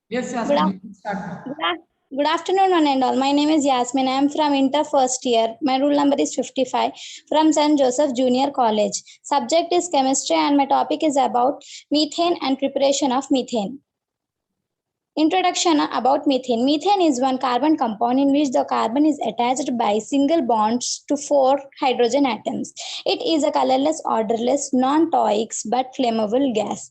Yes, Good, Yasmin, af- you can start now. good afternoon, one and all. My name is Yasmin. I am from Inter first year. My roll number is 55 from St. Joseph Junior College. Subject is chemistry, and my topic is about methane and preparation of methane. Introduction about methane. Methane is one carbon compound in which the carbon is attached by single bonds to four hydrogen atoms. It is a colorless, odorless, non-toxic but flammable gas.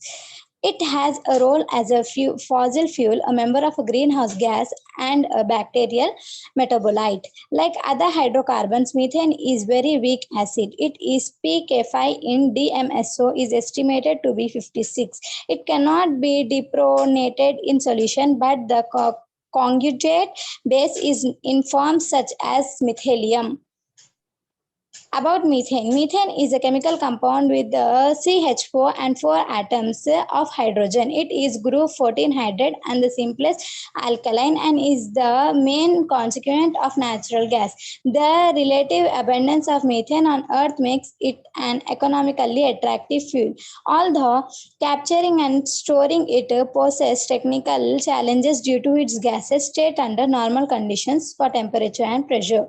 It has a role as a fossil fuel, a member of a greenhouse gas, and a bacterial metabolite. Like other hydrocarbons, methane is very weak acid. It is pKi in DMSO is estimated to be 56. It cannot be deprotonated in solution, but the conjugate base is in forms such as methylene. About methane. Methane is a chemical compound with the CH4 and 4 atoms of hydrogen. It is group 14 hydride and the simplest alkaline and is the main constituent of natural gas. The relative abundance of methane on earth makes it an economically attractive fuel. Although capturing and storing it poses technical challenges due to its gaseous state under normal conditions for temperature and pressure.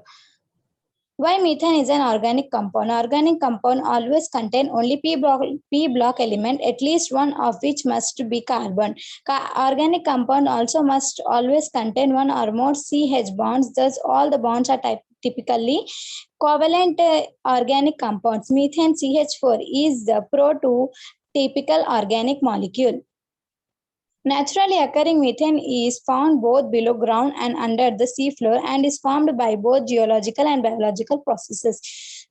Why methane is an organic compound? Organic compound always contain only P block element, at least one of which must be carbon. Organic compound also must always contain one or more CH bonds. Thus, all the bonds are typically covalent organic compounds. Methane CH4 is the prototypical organic molecule. Naturally occurring methane is found both below ground and under the seafloor and is formed by both geological and biological processes.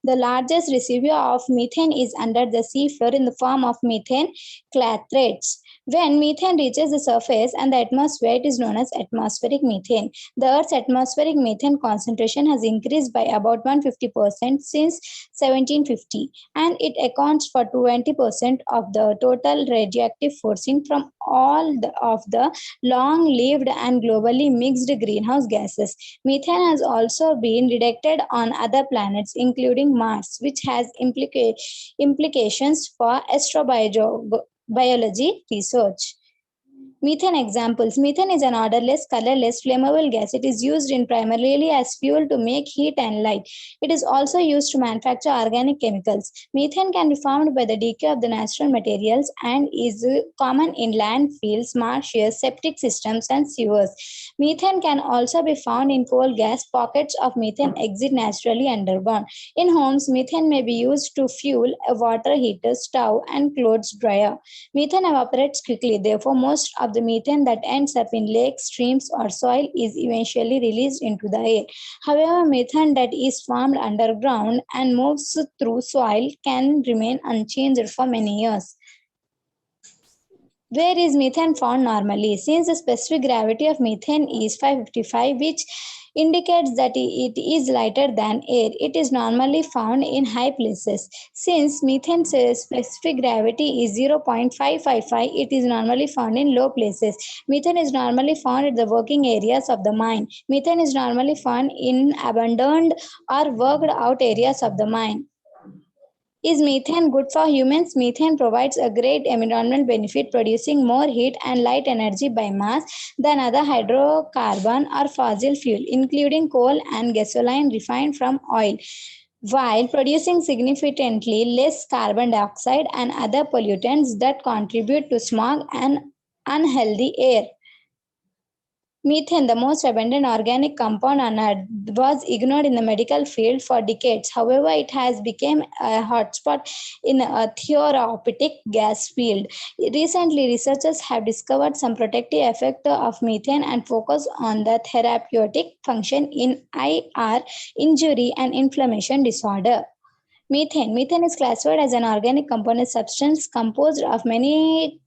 The largest reservoir of methane is under the seafloor in the form of methane clathrates. When methane reaches the surface and the atmosphere, it is known as atmospheric methane. The Earth's atmospheric methane concentration has increased by about 150% since 1750, and it accounts for 20% of the total radioactive forcing from all of the long-lived and globally mixed greenhouse gases. Methane has also been detected on other planets, including Mars, which has implications for astrobiology research. Methane examples. Methane is an odorless, colorless, flammable gas. It is used in primarily as fuel to make heat and light. It is also used to manufacture organic chemicals. Methane can be formed by the decay of the natural materials and is common in landfills, marshes, septic systems, and sewers. Methane can also be found in coal gas. Pockets of methane exit naturally underground. In homes, methane may be used to fuel a water heater, stove, and clothes dryer. Methane evaporates quickly, therefore, most of the methane that ends up in lakes, streams, or soil is eventually released into the air. However, methane that is formed underground and moves through soil can remain unchanged for many years. Where is methane found normally? Since the specific gravity of methane is 555, which indicates that it is lighter than air, it is normally found in high places. Since methane's specific gravity is 0.555, it is normally found in low places. Methane is normally found at the working areas of the mine. Methane is normally found in abandoned or worked out areas of the mine. Is methane good for humans? Methane provides a great environmental benefit, producing more heat and light energy by mass than other hydrocarbon or fossil fuel, including coal and gasoline refined from oil, while producing significantly less carbon dioxide and other pollutants that contribute to smog and unhealthy air. Methane, the most abundant organic compound on Earth, was ignored in the medical field for decades. However, it has become a hotspot in a therapeutic gas field. Recently, researchers have discovered some protective effect of methane and focus on the therapeutic function in IR, injury and inflammation disorder. Methane. Methane is classified as an organic component substance composed of mainly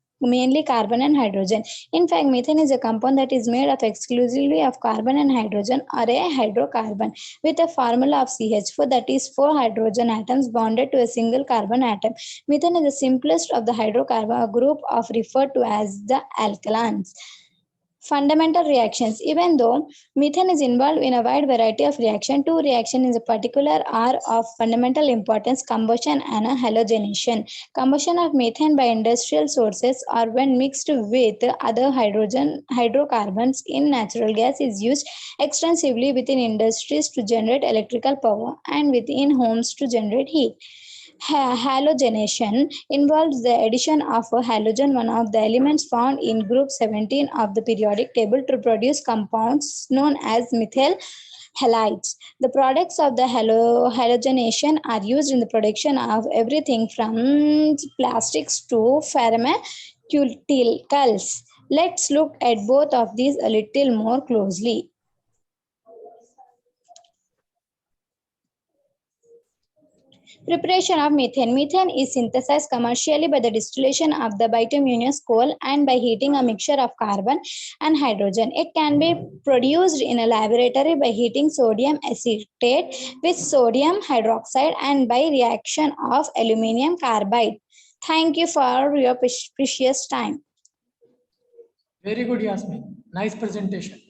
carbon and hydrogen. In fact, methane is a compound that is made of exclusively of carbon and hydrogen or a hydrocarbon with a formula of CH4, that is 4 hydrogen atoms bonded to a single carbon atom. Methane is the simplest of the hydrocarbon group of referred to as the alkanes. Fundamental reactions. Even though methane is involved in a wide variety of reactions, two reactions in particular are of fundamental importance: combustion and halogenation. Combustion of methane by industrial sources or when mixed with other hydrocarbons in natural gas is used extensively within industries to generate electrical power and within homes to generate heat. Halogenation involves the addition of a halogen, one of the elements found in group 17 of the periodic table, to produce compounds known as methyl halides. The products of the halogenation are used in the production of everything from plastics to pharmaceuticals. Let's look at both of these a little more closely. Preparation of methane. Methane is synthesized commercially by the distillation of the bituminous coal and by heating a mixture of carbon and hydrogen. It can be produced in a laboratory by heating sodium acetate with sodium hydroxide and by reaction of aluminum carbide. Thank you for your precious time. Very good, Yasmin. Nice presentation.